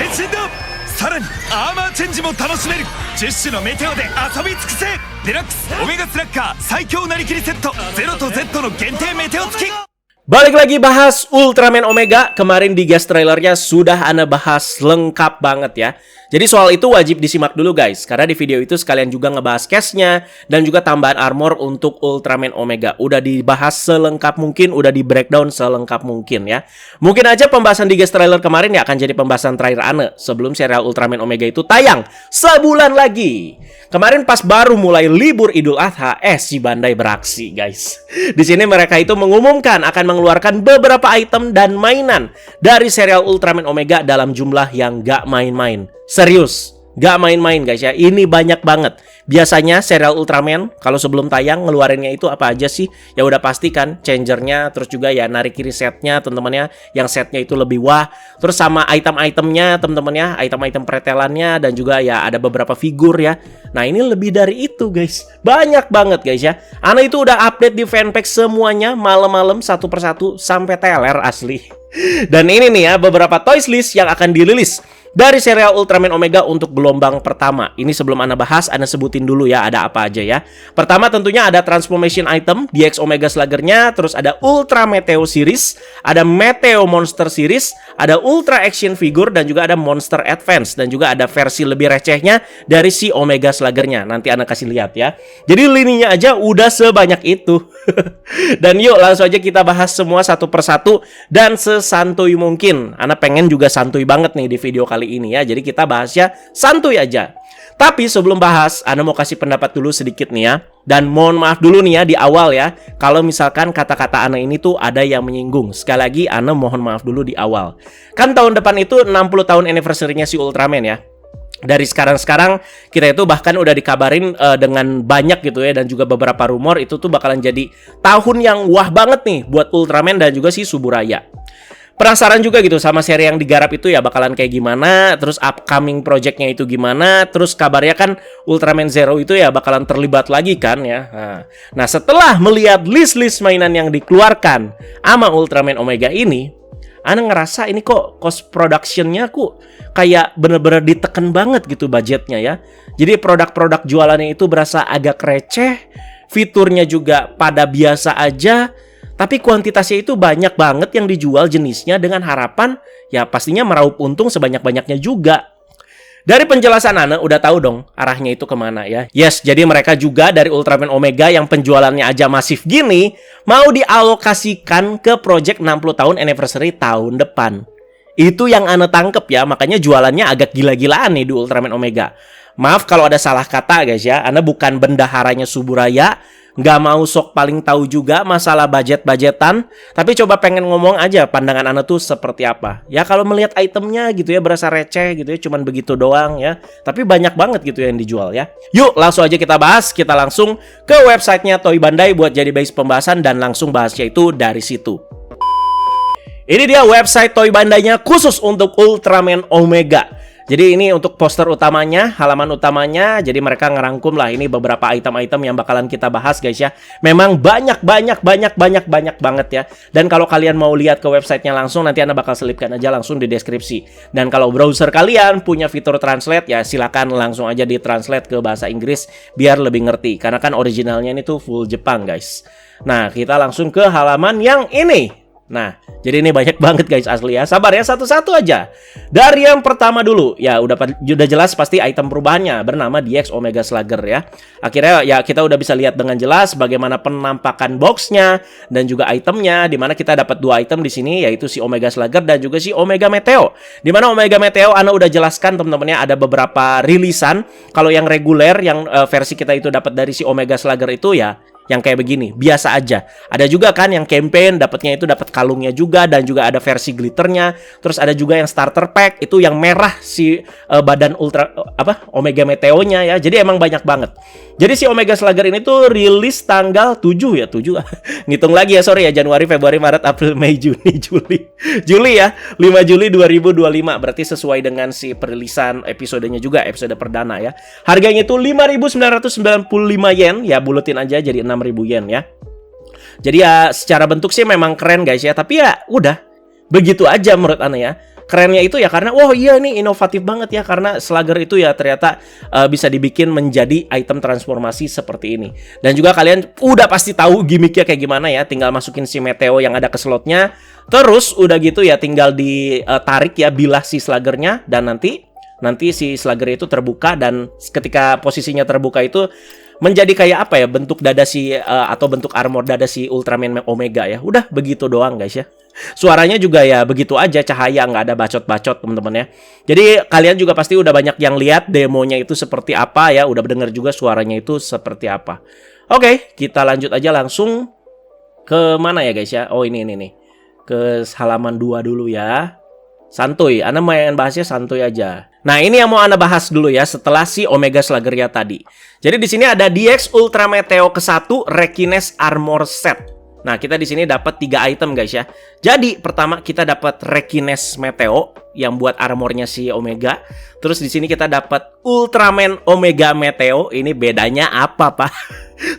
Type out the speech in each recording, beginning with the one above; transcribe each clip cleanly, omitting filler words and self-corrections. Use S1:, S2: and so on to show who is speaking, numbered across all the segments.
S1: 変身だ。さらにアーマーチェンジも楽しめる。10種のメテオで遊び尽くせ。デラックスオメガスラッガー最強なりきりセット、0と Z の限定メテオ付き。
S2: Balik lagi bahas Ultraman Omega. Kemarin di guest trailernya sudah Ana bahas lengkap banget ya. Jadi soal itu wajib disimak dulu guys, karena di video itu sekalian juga ngebahas case-nya dan juga tambahan armor untuk Ultraman Omega. Udah dibahas selengkap mungkin, udah di breakdown selengkap mungkin ya. Mungkin aja pembahasan di guest trailer kemarin ya akan jadi pembahasan terakhir Ana sebelum serial Ultraman Omega itu tayang sebulan lagi. Kemarin pas baru mulai libur Idul Adha, si Bandai beraksi guys. Di sini mereka itu mengumumkan akan mengeluarkan beberapa item dan mainan dari serial Ultraman Omega dalam jumlah yang gak main-main. Serius, gak main-main guys ya. Ini banyak banget. Biasanya serial Ultraman kalau sebelum tayang ngeluarinnya itu apa aja sih? Ya udah pasti kan changernya, terus juga ya narik kiri setnya teman-teman ya, yang setnya itu lebih wah. Terus sama item-itemnya teman-teman ya, item-item pretelannya dan juga ya ada beberapa figur ya. Nah ini lebih dari itu guys, banyak banget guys ya. Ana itu udah update di fanpage semuanya malam-malam satu persatu sampai teler asli. Dan ini nih ya beberapa toys list yang akan dirilis dari serial Ultraman Omega untuk gelombang pertama. Ini sebelum Ana bahas, Ana sebutin dulu ya ada apa aja ya. Pertama tentunya ada transformation item DX Omega Slugger-nya, terus ada Ultra Meteo Series, ada Meteo Monster Series, ada Ultra Action Figure dan juga ada Monster Advance dan juga ada versi lebih recehnya dari si Omega Slugger-nya. Nanti Ana kasih lihat ya. Jadi lininya aja udah sebanyak itu. Dan yuk langsung aja kita bahas semua satu persatu dan sesantuy mungkin. Ana pengen juga santuy banget nih di video kali ini ya. Jadi kita bahasnya santuy aja. Tapi sebelum bahas, Ana mau kasih pendapat dulu sedikit nih ya. Dan mohon maaf dulu nih ya di awal ya, kalau misalkan kata-kata Ana ini tuh ada yang menyinggung. Sekali lagi Ana mohon maaf dulu di awal. Kan tahun depan itu 60 tahun anniversary-nya si Ultraman ya. Dari sekarang kita itu bahkan udah dikabarin dengan banyak gitu ya, dan juga beberapa rumor itu tuh bakalan jadi tahun yang wah banget nih buat Ultraman dan juga si Suburaya. Penasaran juga gitu sama seri yang digarap itu ya bakalan kayak gimana, terus upcoming projectnya itu gimana, terus kabarnya kan Ultraman Zero itu ya bakalan terlibat lagi kan ya. Nah setelah melihat list-list mainan yang dikeluarkan sama Ultraman Omega ini, Ana ngerasa ini kok cost production-nya kok kayak bener-bener diteken banget gitu budgetnya ya. Jadi produk-produk jualannya itu berasa agak receh, fiturnya juga pada biasa aja, tapi kuantitasnya itu banyak banget yang dijual jenisnya dengan harapan ya pastinya meraup untung sebanyak-banyaknya juga. Dari penjelasan Ana udah tahu dong arahnya itu kemana ya. Yes, jadi mereka juga dari Ultraman Omega yang penjualannya aja masif gini mau dialokasikan ke project 60 tahun anniversary tahun depan. Itu yang Ana tangkep ya, makanya jualannya agak gila-gilaan nih di Ultraman Omega. Maaf kalau ada salah kata guys ya, Ana bukan bendaharanya Suburaya, nggak mau sok paling tahu juga masalah budget-budgetan, tapi coba pengen ngomong aja pandangan Ana tuh seperti apa. Ya kalau melihat itemnya gitu ya berasa receh gitu ya, cuman begitu doang ya, tapi banyak banget gitu yang dijual ya. Yuk langsung aja kita bahas, kita langsung ke websitenya Toy Bandai buat jadi base pembahasan dan langsung bahasnya itu dari situ. Ini dia website Toy Bandainya khusus untuk Ultraman Omega. Jadi ini untuk poster utamanya, halaman utamanya. Jadi mereka ngerangkum lah ini beberapa item-item yang bakalan kita bahas guys ya. Memang banyak banget ya. Dan kalau kalian mau lihat ke websitenya langsung, nanti Ana bakal selipkan aja langsung di deskripsi. Dan kalau browser kalian punya fitur translate ya silakan langsung aja ditranslate ke bahasa Inggris biar lebih ngerti. Karena kan originalnya ini tuh full Jepang guys. Nah kita langsung ke halaman yang ini. Nah, jadi ini banyak banget guys asli ya. Sabar ya, satu-satu aja. Dari yang pertama dulu, ya udah jelas pasti item perubahannya bernama DX Omega Slugger ya. Akhirnya ya kita udah bisa lihat dengan jelas bagaimana penampakan boxnya dan juga itemnya. Dimana kita dapat dua item di sini yaitu si Omega Slugger dan juga si Omega Meteo. Dimana Omega Meteo Ana udah jelaskan teman-temannya ada beberapa rilisan. Kalau yang reguler yang versi kita itu dapat dari si Omega Slugger itu ya yang kayak begini, biasa aja. Ada juga kan yang campaign, dapatnya itu dapat kalungnya juga dan juga ada versi glitternya. Terus ada juga yang starter pack, itu yang merah si badan ultra Omega Meteonya ya. Jadi emang banyak banget. Jadi si Omega Slugger ini tuh rilis tanggal 7 ya, 7. Ngitung lagi ya, sorry ya, Januari, Februari, Maret, April, Mei, Juni, Juli. Juli ya, 5 Juli 2025. Berarti sesuai dengan si perilisan episodenya juga, episode perdana ya. Harganya itu 5.995 yen, ya bulutin aja jadi 6.000 yen ya. Jadi ya secara bentuk sih memang keren guys ya, tapi ya udah begitu aja menurut Ana ya. kerennya itu ya karena oh iya ini inovatif banget ya, karena Slugger itu ya ternyata bisa dibikin menjadi item transformasi seperti ini. Dan juga kalian udah pasti tahu gimmicknya kayak gimana ya, tinggal masukin si Meteo yang ada ke slotnya, terus udah gitu ya tinggal ditarik ya bilah si Sluggernya, dan nanti si Slugger itu terbuka, dan ketika posisinya terbuka itu menjadi kayak apa ya, bentuk dada si atau bentuk armor dada si Ultraman Omega ya. Udah begitu doang guys ya. Suaranya juga ya begitu aja, cahaya, nggak ada bacot-bacot teman-teman ya. Jadi kalian juga pasti udah banyak yang lihat demonya itu seperti apa ya, udah dengar juga suaranya itu seperti apa. Oke, kita lanjut aja langsung ke mana ya guys ya. Oh ini nih. Ke halaman 2 dulu ya. Santuy, Ana main bahasnya santuy aja. Nah, ini yang mau Ana bahas dulu ya setelah si Omega Slugger-nya tadi. Jadi di sini ada DX Ultra Meteo ke-1 Rekines Armor Set. Nah, kita di sini dapat 3 item guys ya. Jadi, pertama kita dapat Rekines Meteo yang buat armornya si Omega. Terus di sini kita dapat Ultraman Omega Meteo. Ini bedanya apa, Pak?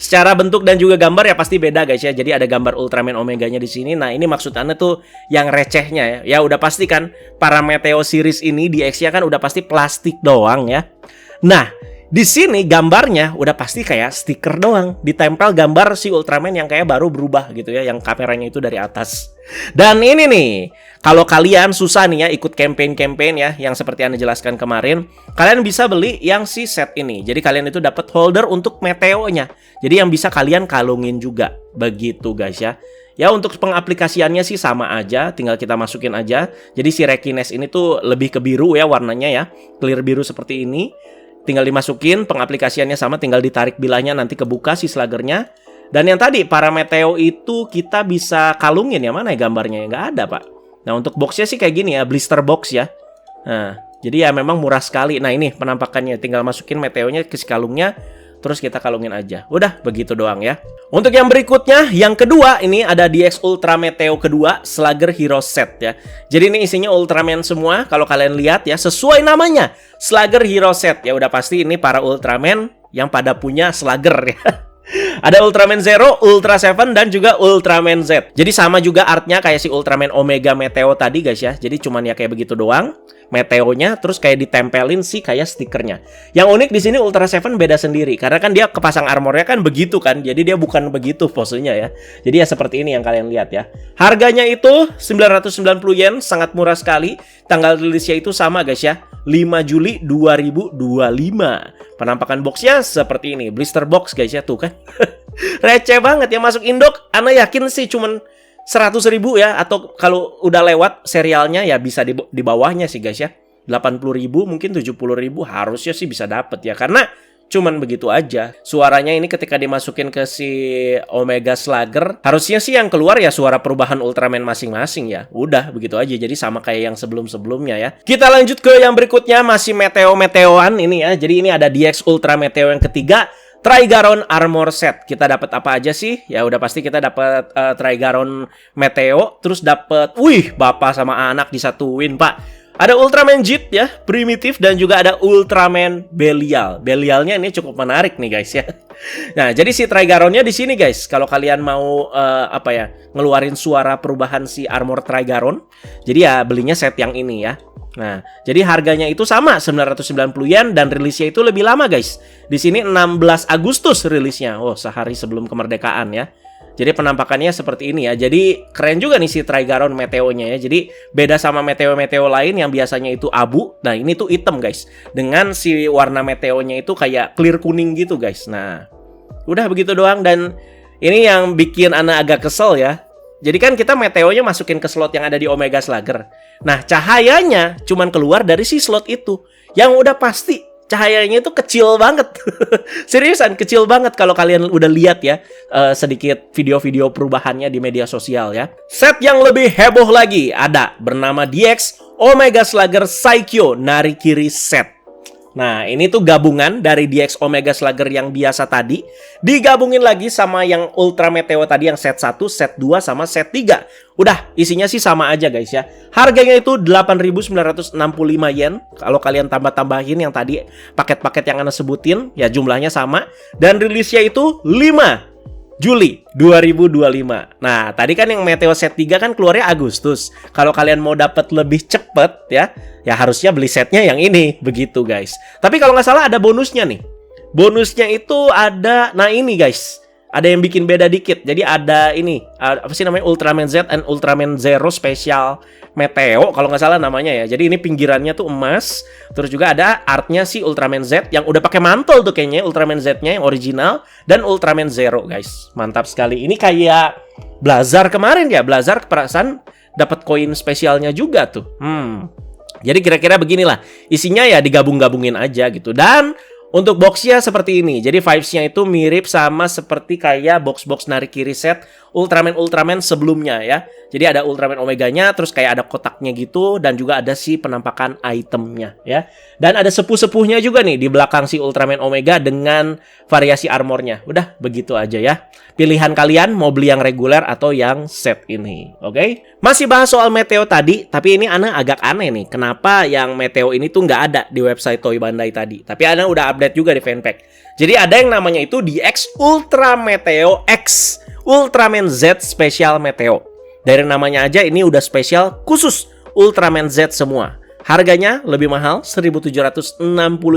S2: Secara bentuk dan juga gambar ya pasti beda guys ya. Jadi ada gambar Ultraman Omeganya di sini. Nah, ini maksud Anda tuh yang recehnya ya. Ya udah pasti kan para Meteo series ini DX-nya kan udah pasti plastik doang ya. Nah, di sini gambarnya udah pasti kayak stiker doang, ditempel gambar si Ultraman yang kayak baru berubah gitu ya, yang kameranya itu dari atas. Dan ini nih, kalau kalian susah nih ya ikut campaign-campaign ya, yang seperti Anda jelaskan kemarin, kalian bisa beli yang si set ini. Jadi kalian itu dapat holder untuk Meteonya. Jadi yang bisa kalian kalungin juga, begitu guys ya. Ya untuk pengaplikasiannya sih sama aja, tinggal kita masukin aja. Jadi si Rekines ini tuh lebih ke biru ya warnanya ya, clear biru seperti ini. Tinggal dimasukin, pengaplikasiannya sama, tinggal ditarik bilahnya nanti kebuka si Sluggernya. Dan yang tadi para Meteo itu kita bisa kalungin ya, mana ya gambarnya ya, nggak ada Pak. Nah untuk boxnya sih kayak gini ya, blister box ya. Nah jadi ya memang murah sekali. Nah ini penampakannya, tinggal masukin Meteonya ke si kalungnya, terus kita kalungin aja. Udah begitu doang ya. Untuk yang berikutnya, yang kedua ini ada DX Ultra Meteo kedua Slugger Hero Set ya. Jadi ini isinya Ultraman semua. Kalau kalian lihat ya, sesuai namanya Slugger Hero Set. Ya udah pasti ini para Ultraman yang pada punya Slugger ya. Ada Ultraman Zero, Ultra Seven, dan juga Ultraman Z. Jadi sama juga artnya kayak si Ultraman Omega Meteo tadi guys ya. Jadi cuman ya kayak begitu doang Meteonya, terus kayak ditempelin sih kayak stikernya. Yang unik di sini Ultra Seven beda sendiri karena kan dia kepasang armornya kan begitu kan. Jadi dia bukan begitu posenya ya. Jadi ya seperti ini yang kalian lihat ya. Harganya itu 990 yen, sangat murah sekali. Tanggal rilisnya itu sama guys ya, 5 Juli 2025. Penampakan boxnya seperti ini, blister box guys ya, tuh kan. Receh banget ya, masuk indok. Ana yakin sih cuman 100.000 ya, atau kalau udah lewat serialnya ya bisa di bawahnya sih guys ya. 80.000 mungkin 70.000 harusnya sih bisa dapet ya, karena cuman begitu aja. Suaranya ini ketika dimasukin ke si Omega Slugger, harusnya sih yang keluar ya suara perubahan Ultraman masing-masing ya. Udah begitu aja, jadi sama kayak yang sebelum-sebelumnya ya. Kita lanjut ke yang berikutnya, masih Meteo-Meteoan ini ya. Jadi ini ada DX Ultra Meteo yang ketiga, Trigaron Armor Set. Kita dapat apa aja sih? Ya udah pasti kita dapat Trigaron Meteo, terus dapat, wih, bapak sama anak disatuin, Pak. Ada Ultraman Jit ya, primitif, dan juga ada Ultraman Belial. Belialnya ini cukup menarik nih guys ya. Nah, jadi si Trigaronnya di sini guys. Kalau kalian mau ngeluarin suara perubahan si armor Trigaron, jadi ya belinya set yang ini ya. Nah, jadi harganya itu sama 990 yen dan rilisnya itu lebih lama guys. Di sini 16 Agustus rilisnya. Oh, sehari sebelum kemerdekaan ya. Jadi penampakannya seperti ini ya. Jadi keren juga nih si Trigaron Meteonya ya. Jadi beda sama Meteo-Meteo lain yang biasanya itu abu. Nah, ini tuh hitam guys. Dengan si warna Meteonya itu kayak clear kuning gitu guys. Nah, udah begitu doang. Dan ini yang bikin Ana agak kesel ya. Jadi kan kita Meteonya masukin ke slot yang ada di Omega Slugger. Nah, cahayanya cuman keluar dari si slot itu. Yang udah pasti cahayanya itu kecil banget. Seriusan, kecil banget kalau kalian udah lihat ya sedikit video-video perubahannya di media sosial ya. Set yang lebih heboh lagi ada bernama DX Omega Slugger Saikyo Narikiri Set. Nah, ini tuh gabungan dari DX Omega Slugger yang biasa tadi digabungin lagi sama yang Ultra Meteo tadi yang set 1, set 2, sama set 3. Udah, isinya sih sama aja guys ya. Harganya itu 8.965 yen. Kalau kalian tambah-tambahin yang tadi paket-paket yang Ana sebutin, ya jumlahnya sama. Dan rilisnya itu 5 Juli 2025. Nah, tadi kan yang Meteo set 3 kan keluarnya Agustus. Kalau kalian mau dapat lebih cepat cepet ya, ya harusnya beli setnya yang ini, begitu guys. Tapi kalau nggak salah ada bonusnya nih. Bonusnya itu ada, nah ini guys, ada yang bikin beda dikit. Jadi ada ini, apa sih namanya, Ultraman Z and Ultraman Zero Special Meteo kalau nggak salah namanya ya. Jadi ini pinggirannya tuh emas. Terus juga ada artnya si Ultraman Z yang udah pakai mantel tuh kayaknya, Ultraman Z-nya yang original dan Ultraman Zero guys. Mantap sekali. Ini kayak Blazar kemarin ya. Blazar perasaan dapat koin spesialnya juga tuh. Jadi kira-kira beginilah. Isinya ya digabung-gabungin aja gitu. Dan untuk boxnya seperti ini. Jadi vibes-nya itu mirip sama seperti kayak box-box Narikiri set Ultraman sebelumnya ya. Jadi ada Ultraman Omega-nya, terus kayak ada kotaknya gitu, dan juga ada si penampakan itemnya ya. Dan ada sepuh-sepuhnya juga nih di belakang si Ultraman Omega dengan variasi armornya. Udah begitu aja ya. Pilihan kalian mau beli yang reguler atau yang set ini. Oke? Masih bahas soal Meteo tadi, tapi ini Ana agak aneh nih. Kenapa yang Meteo ini tuh nggak ada di website Toy Bandai tadi. Tapi Ana udah update juga di fanpack. Jadi ada yang namanya itu DX Ultra Meteo X Ultraman Z Special Meteo. Dari namanya aja ini udah spesial khusus Ultraman Z semua. Harganya lebih mahal, 1.760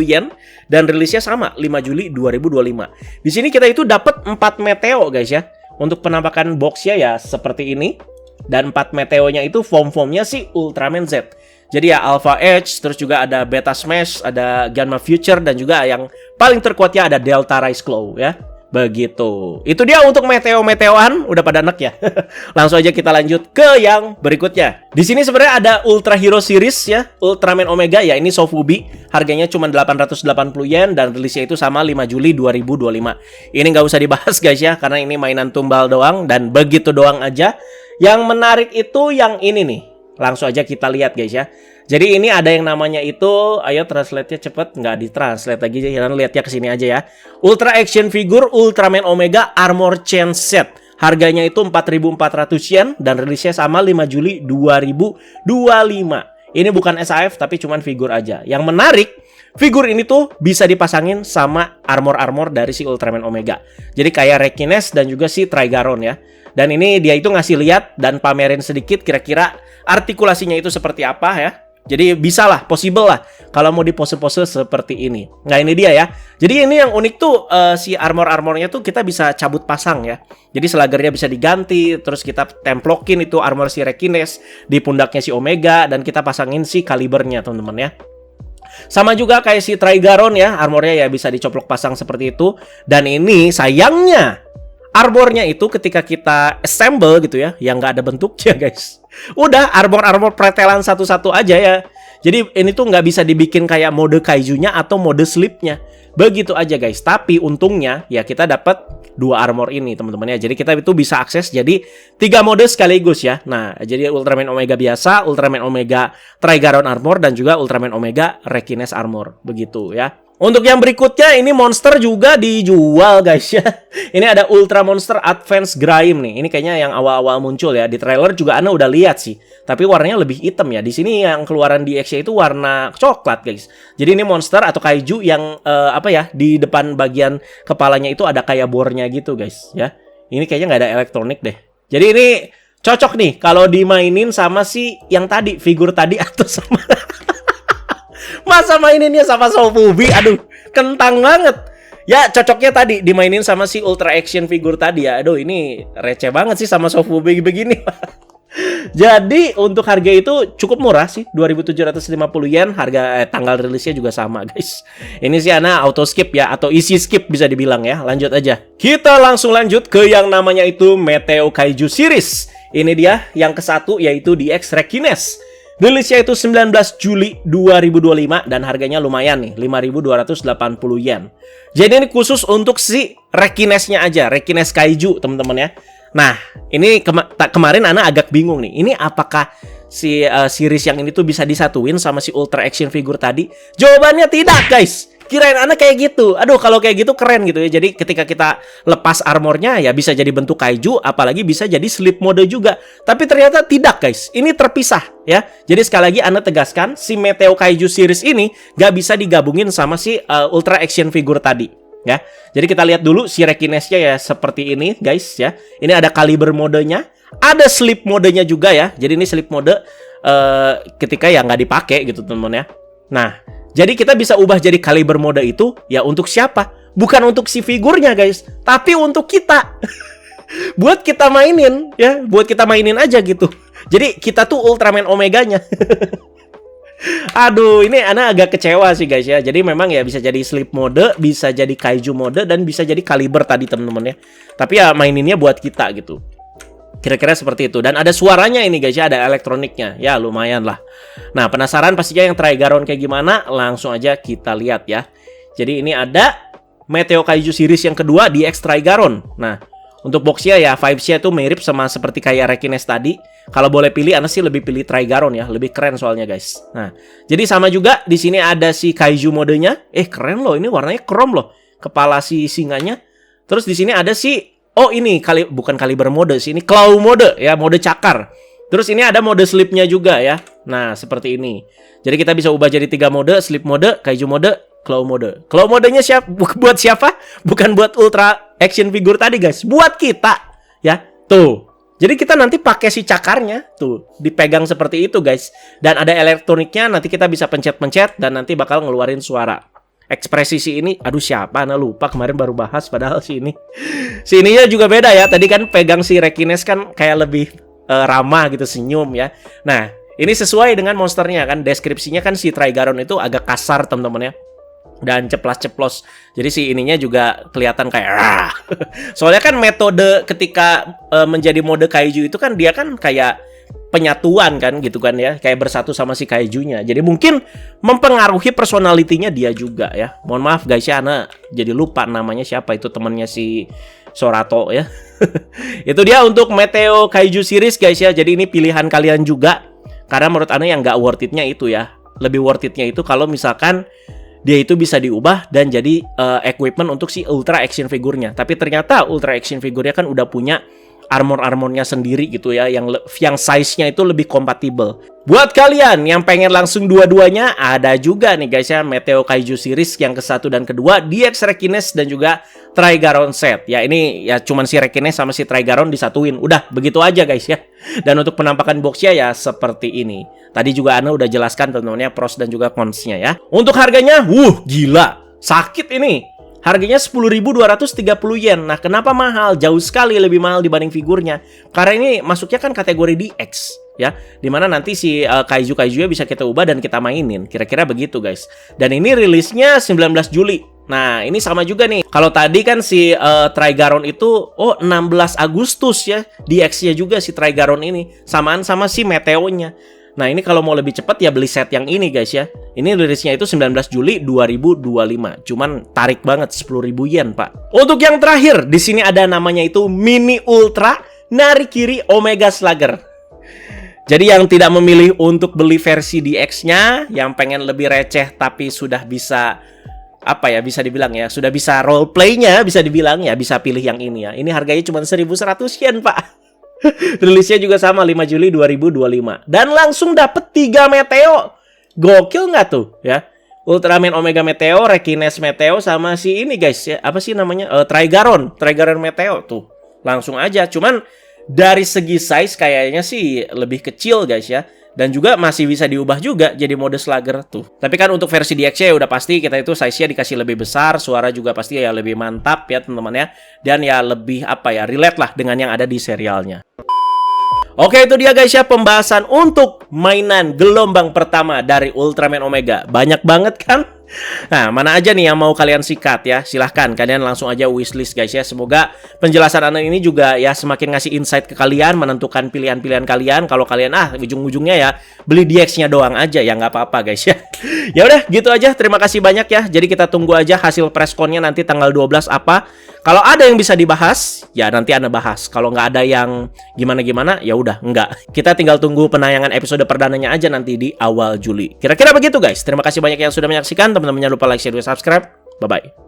S2: yen, dan rilisnya sama 5 Juli 2025. Di sini kita itu dapat 4 Meteo guys ya. Untuk penampakan boxnya ya seperti ini. Dan 4 Meteonya itu form-formnya si Ultraman Z. Jadi ya Alpha Edge, terus juga ada Beta Smash, ada Gamma Future, dan juga yang paling terkuatnya ada Delta Rise Claw ya. Begitu. Itu dia untuk Meteo-Meteoan. Udah pada enak ya. Langsung aja kita lanjut ke yang berikutnya. Di sini sebenarnya ada Ultra Hero Series ya. Ultraman Omega ya. Ini Sofubi. Harganya cuma 880 yen. Dan rilisnya itu sama 5 Juli 2025. Ini nggak usah dibahas guys ya. Karena ini mainan tumbal doang. Dan begitu doang aja. Yang menarik itu yang ini nih. Langsung aja kita lihat guys ya. Jadi ini ada yang namanya itu, ayo translate-nya cepet, nggak ditranslate lagi, jangan lihat ya kesini aja ya. Ultra Action Figure Ultraman Omega Armor Chain Set. Harganya itu 4.400 yen dan rilisnya sama 5 Juli 2025. Ini bukan SAF tapi cuman figur aja. Yang menarik, figur ini tuh bisa dipasangin sama armor-armor dari si Ultraman Omega. Jadi kayak Rekines dan juga si Trigaron ya. Dan ini dia itu ngasih lihat dan pamerin sedikit kira-kira artikulasinya itu seperti apa ya. Jadi bisa lah, possible lah kalau mau di pose-pose seperti ini. Nah ini dia ya. Jadi ini yang unik tuh si armor-armornya tuh kita bisa cabut pasang ya. Jadi selagernya bisa diganti, terus kita templokin itu armor si Rekines di pundaknya si Omega dan kita pasangin si kalibernya teman-teman ya. Sama juga kayak si Trigaron ya, armornya ya bisa dicoplok pasang seperti itu. Dan ini sayangnya armornya itu ketika kita assemble gitu ya, yang nggak ada bentuknya guys. Udah armor-armor pretelan satu-satu aja ya. Jadi ini tuh nggak bisa dibikin kayak mode kaijunya atau mode slipnya. Begitu aja guys. Tapi untungnya ya kita dapat 2 armor ini teman-teman ya. Jadi kita itu bisa akses jadi 3 mode sekaligus ya. Nah jadi Ultraman Omega biasa, Ultraman Omega Trigaron Armor, dan juga Ultraman Omega Rekines Armor. Begitu ya. Untuk yang berikutnya ini monster juga dijual guys ya. Ini ada Ultra Monster Advance Grime nih. Ini kayaknya yang awal-awal muncul ya. Di trailer juga Ana udah lihat sih. Tapi warnanya lebih hitam ya. Di sini yang keluaran di X-nya itu warna coklat guys. Jadi ini monster atau kaiju yang apa ya, di depan bagian kepalanya itu ada kayak bornya gitu guys ya. Ini kayaknya nggak ada elektronik deh. Jadi ini cocok nih kalau dimainin sama si yang tadi, figur tadi atau sama masa maininnya sama Sofubi, aduh, kentang banget. Ya, cocoknya tadi dimainin sama si Ultra Action Figure tadi ya. Aduh, ini receh banget sih sama Sofubi begini. Jadi, untuk harga itu cukup murah sih, 2.750 yen. Harga tanggal rilisnya juga sama, guys. Ini sih Ana auto skip ya, atau easy skip bisa dibilang ya. Lanjut aja. Kita langsung lanjut ke yang namanya itu Meteo Kaiju Series. Ini dia yang ke-1 yaitu DX Rekines. Rilisnya itu 19 Juli 2025 dan harganya lumayan nih, 5.280 yen. Jadi ini khusus untuk si Rekinesnya aja, Rekines Kaiju teman-teman ya. Nah, ini kemarin Ana agak bingung nih. Ini apakah si series yang ini tuh bisa disatuin sama si Ultra Action Figure tadi? Jawabannya tidak, guys. Kirain Ana kayak gitu. Aduh, kalau kayak gitu keren gitu ya. Jadi ketika kita lepas armornya ya bisa jadi bentuk kaiju, apalagi bisa jadi sleep mode juga. Tapi ternyata tidak, guys. Ini terpisah ya. Jadi sekali lagi Ana tegaskan, si Meteo Kaiju series ini gak bisa digabungin sama si Ultra Action Figure tadi. Ya, jadi kita lihat dulu si Rekinesnya ya seperti ini guys ya. Ini ada kaliber modenya, ada sleep modenya juga ya. Jadi ini sleep mode ketika ya nggak dipakai gitu teman-teman ya. Nah, jadi kita bisa ubah jadi kaliber mode itu ya untuk siapa? Bukan untuk si figurnya guys, tapi untuk kita. Buat kita mainin ya, buat kita mainin aja gitu. Jadi kita tuh Ultraman Omeganya. Aduh, ini Ana agak kecewa sih guys ya. Jadi memang ya bisa jadi sleep mode, bisa jadi kaiju mode, dan bisa jadi kaliber tadi teman-teman ya. Tapi ya maininnya buat kita gitu. Kira-kira seperti itu. Dan ada suaranya ini guys ya, ada elektroniknya. Ya lumayan lah. Nah, penasaran pastinya yang Trigaron kayak gimana? Langsung aja kita lihat ya. Jadi ini ada Meteo Kaiju series yang kedua di X Trigaron. Nah, untuk boxnya ya vibes-nya itu mirip sama seperti kayak Rekines tadi. Kalau boleh pilih, Ana sih lebih pilih Trigaron ya, lebih keren soalnya guys. Nah, jadi sama juga di sini ada si Kaiju modenya. Keren loh, ini warnanya chrome loh. Kepala si singanya. Terus di sini ada si ini bukan kaliber mode sih, ini claw mode ya, mode cakar. Terus ini ada mode sleep-nya juga ya. Nah, seperti ini. Jadi kita bisa ubah jadi 3 mode, sleep mode, kaiju mode, claw mode. Claw modenya buat siapa? Bukan buat ultra action figure tadi guys, buat kita ya. Tuh. Jadi kita nanti pakai si cakarnya tuh, dipegang seperti itu guys. Dan ada elektroniknya, nanti kita bisa pencet-pencet dan nanti bakal ngeluarin suara. Ekspresi si ini, aduh siapa? Ana lupa, kemarin baru bahas padahal si ini. Si ininya juga beda ya. Tadi kan pegang si Rekines kan kayak lebih ramah gitu, senyum ya. Nah, ini sesuai dengan monsternya kan. Deskripsinya kan si Trigaron itu agak kasar teman-teman ya. Dan ceplas-ceplos. Jadi si ininya juga kelihatan kayak Soalnya kan metode ketika menjadi mode kaiju itu kan dia kan kayak penyatuan kan gitu kan ya, kayak bersatu sama si kaijunya. Jadi mungkin mempengaruhi personalitinya dia juga ya. Mohon maaf guys ya, Ana jadi lupa namanya siapa, itu temannya si Sorato ya. Itu dia untuk Meteo Kaiju series guys ya. Jadi ini pilihan kalian juga. Karena menurut Ana yang nggak worth it-nya itu ya. Lebih worth it-nya itu kalau misalkan dia itu bisa diubah dan jadi equipment untuk si ultra action figurnya. Tapi ternyata ultra action figurnya kan udah punya armor-armornya sendiri gitu ya, yang size-nya itu lebih kompatibel. Buat kalian yang pengen langsung dua-duanya, ada juga nih guys ya, Meteo Kaiju series yang ke-1 dan kedua, DX Rekines dan juga Trigaron set. Ya ini ya cuman si Rekines sama si Trigaron disatuin. Udah begitu aja guys ya. Dan untuk penampakan boxnya ya seperti ini. Tadi juga Ana udah jelaskan teman-teman ya, pros dan juga cons-nya ya. Untuk harganya, gila, sakit ini. Harganya 10.230 yen. Nah, kenapa mahal? Jauh sekali lebih mahal dibanding figurnya. Karena ini masuknya kan kategori DX, ya. Dimana nanti si kaiju-kaijunya bisa kita ubah dan kita mainin. Kira-kira begitu, guys. Dan ini rilisnya 19 Juli. Nah, ini sama juga nih. Kalau tadi kan si Trigaron itu 16 Agustus ya. DX-nya juga si Trigaron ini. Samaan sama si Meteonya. Nah, ini kalau mau lebih cepat ya beli set yang ini guys ya. Ini rilisnya itu 19 Juli 2025. Cuman tarik banget 10.000 yen, Pak. Untuk yang terakhir, di sini ada namanya itu Mini Ultra Narikiri Omega Slugger. Jadi yang tidak memilih untuk beli versi DX-nya, yang pengen lebih receh tapi sudah bisa bisa dibilang ya, sudah bisa roleplay-nya, bisa dibilang ya, bisa pilih yang ini ya. Ini harganya cuma 1.100 yen, Pak. Rilisnya juga sama 5 Juli 2025. Dan langsung dapet 3 Meteo. Gokil nggak tuh ya? Ultraman Omega Meteo, Rekines Meteo, sama si ini guys ya. Apa sih namanya? Trigaron Meteo tuh. Langsung aja. Cuman dari segi size kayaknya sih lebih kecil guys ya. Dan juga masih bisa diubah juga jadi mode slugger tuh. Tapi kan untuk versi DX ya udah pasti kita itu size-nya dikasih lebih besar, suara juga pasti ya lebih mantap ya teman-teman ya. Dan ya lebih relate lah dengan yang ada di serialnya. Oke, itu dia guys ya pembahasan untuk mainan gelombang pertama dari Ultraman Omega. Banyak banget kan? Nah, mana aja nih yang mau kalian sikat ya? Silahkan, kalian langsung aja wishlist guys ya. Semoga penjelasan Ana ini juga ya semakin ngasih insight ke kalian, menentukan pilihan-pilihan kalian. Kalau kalian ujung-ujungnya ya beli DX-nya doang aja ya, nggak apa-apa guys ya. Ya udah, gitu aja. Terima kasih banyak ya. Jadi kita tunggu aja hasil pressconnya nanti tanggal 12 apa. Kalau ada yang bisa dibahas, ya nanti Ana bahas. Kalau nggak ada yang gimana-gimana, ya udah nggak. Kita tinggal tunggu penayangan episode perdananya aja nanti di awal Juli. Kira-kira begitu guys. Terima kasih banyak yang sudah menyaksikan. Teman-teman jangan lupa like, share, dan subscribe. Bye-bye.